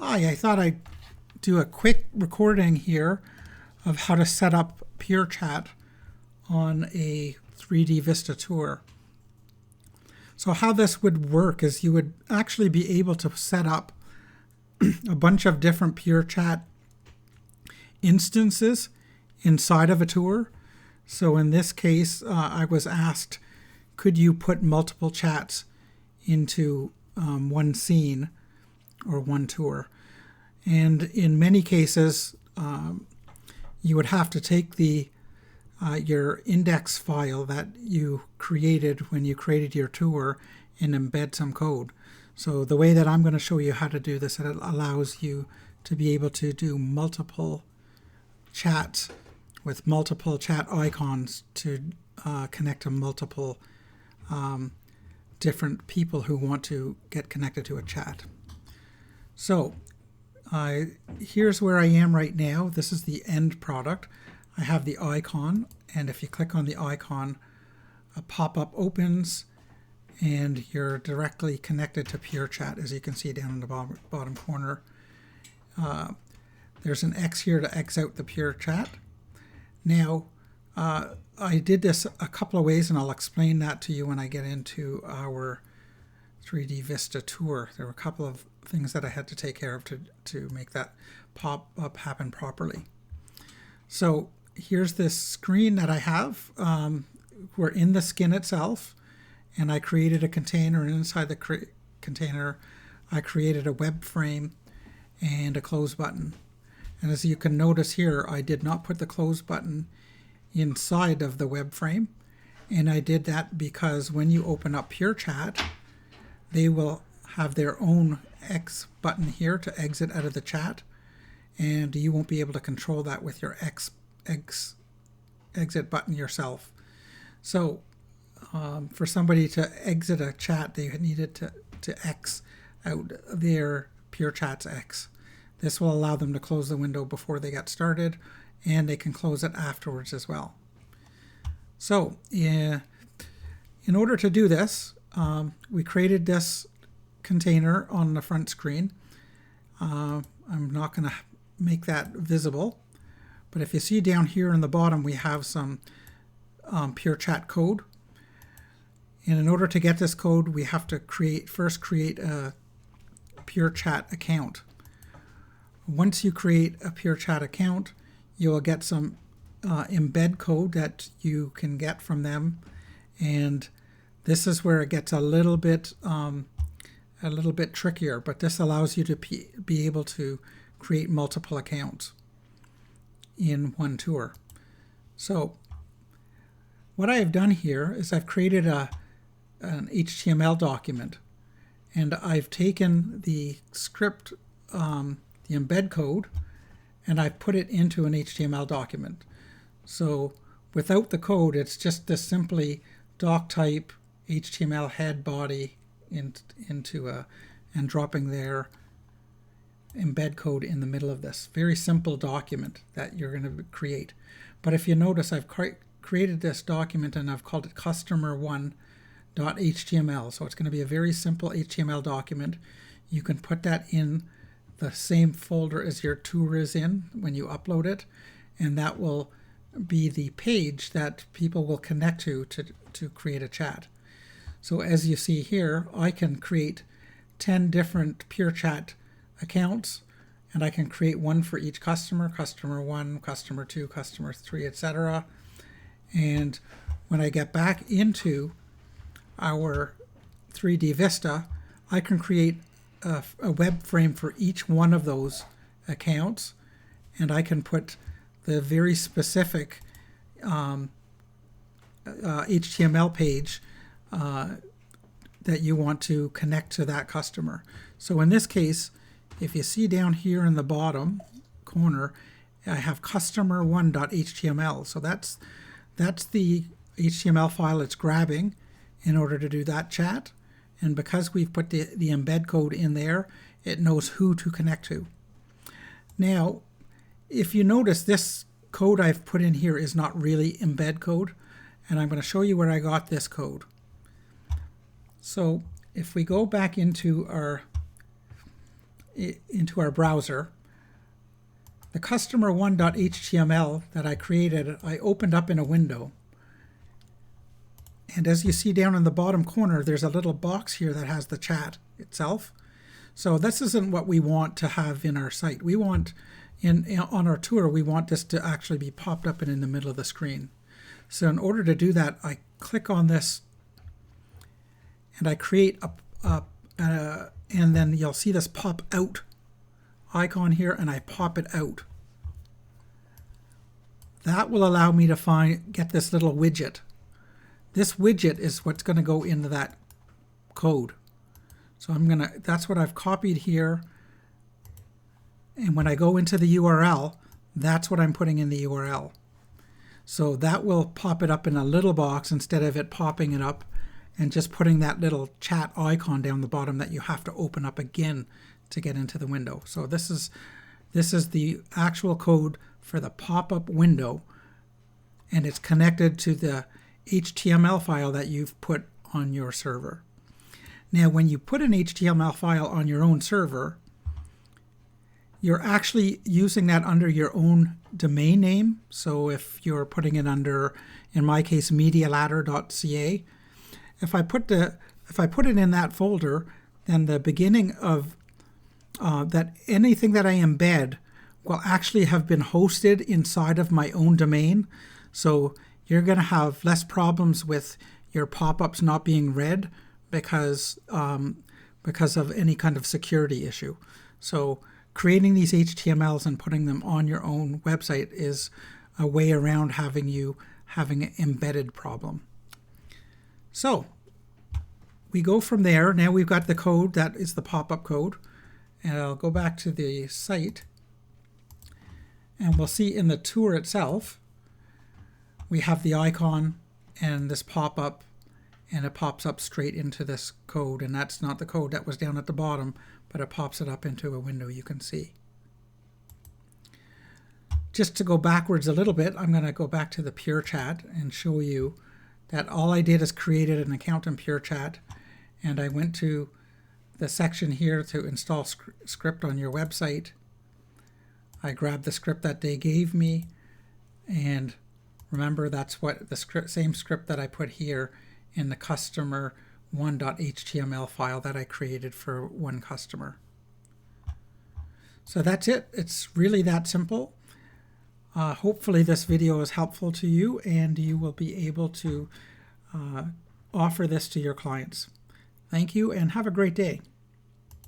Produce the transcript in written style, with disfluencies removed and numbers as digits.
Hi, I thought I'd do a quick recording here of how to set up PureChat on a 3DVista tour. So how this would work is you would actually be able to set up a bunch of different PureChat instances inside of a tour. So in this case, I was asked, could you put multiple chats into one scene or one tour? And in many cases, you would have to take your index file that you created when you created your tour and embed some code. So the way that I'm going to show you how to do this, it allows you to be able to do multiple chats with multiple chat icons to connect to multiple different people who want to get connected to a chat. So here's where I am right now. This is the end product. I have the icon, and if you click on the icon, a pop-up opens and you're directly connected to PureChat, as you can see down in the bottom corner. There's an X here to X out the PureChat. Now, I did this a couple of ways, and I'll explain that to you when I get into our 3DVista tour. There were a couple of things that I had to take care of to make that pop-up happen properly. So here's this screen that I have. We're in the skin itself, and I created a container, and inside the container I created a web frame and a close button. And as you can notice here, I did not put the close button inside of the web frame, and I did that because when you open up PureChat, they will have their own X button here to exit out of the chat, and you won't be able to control that with your exit button yourself. So for somebody to exit a chat, they needed to X out their PureChat's X. This will allow them to close the window before they get started, and they can close it afterwards as well. So in order to do this, we created this container on the front screen. I'm not going to make that visible, but if you see down here in the bottom, we have some PureChat code. And in order to get this code, we have to first create a PureChat account. Once you create a PureChat account, you will get some embed code that you can get from them, and this is where it gets a little bit trickier. But this allows you to be able to create multiple accounts in one tour. So what I have done here is I've created an HTML document, and I've taken the script, the embed code, and I've put it into an HTML document. So without the code, it's just this simply doc type HTML head body into and dropping their embed code in the middle of this. Very simple document that you're going to create. But if you notice, I've created this document and I've called it customer1.html. So it's going to be a very simple HTML document. You can put that in the same folder as your tour is in when you upload it, and that will be the page that people will connect to create a chat. So as you see here, I can create 10 different PureChat accounts, and I can create one for each customer, customer 1, customer 2, customer 3, etc. And when I get back into our 3DVista, I can create a web frame for each one of those accounts, and I can put the very specific HTML page that you want to connect to that customer. So in this case, if you see down here in the bottom corner, I have customer1.html. So that's the HTML file it's grabbing in order to do that chat. And because we've put the embed code in there, it knows who to connect to. Now, if you notice, this code I've put in here is not really embed code, and I'm going to show you where I got this code. So if we go back into our into our browser. The customer1.html that I created, I opened up in a window. And as you see down in the bottom corner, there's a little box here that has the chat itself. So this isn't what we want to have in our site. We want, on our tour, we want this to actually be popped up and in the middle of the screen. So in order to do that, I click on this and I create and then you'll see this pop out icon here, and I pop it out. That will allow me to get this little widget. This widget is what's going to go into that code. So that's what I've copied here. And when I go into the URL, that's what I'm putting in the URL. So that will pop it up in a little box instead of it popping it up and just putting that little chat icon down the bottom that you have to open up again to get into the window. So this is the actual code for the pop-up window, and it's connected to the HTML file that you've put on your server. Now, when you put an HTML file on your own server, you're actually using that under your own domain name. So if you're putting it under, in my case, medialadder.ca, if I put it in that folder, then the beginning of that anything that I embed will actually have been hosted inside of my own domain. So you're going to have less problems with your pop-ups not being read because of any kind of security issue. So creating these HTMLs and putting them on your own website is a way around having an embedded problem. So we go from there. Now we've got the code that is the pop-up code. And I'll go back to the site, and we'll see in the tour itself, we have the icon and this pop-up, and it pops up straight into this code. And that's not the code that was down at the bottom, but it pops it up into a window you can see. Just to go backwards a little bit, I'm going to go back to the PureChat and show you that all I did is created an account in PureChat, and I went to the section here to install script on your website. I grabbed the script that they gave me, and remember that's what the same script that I put here in the customer1.html file that I created for one customer. So that's it. It's really that simple. Hopefully this video is helpful to you, and you will be able to offer this to your clients. Thank you, and have a great day.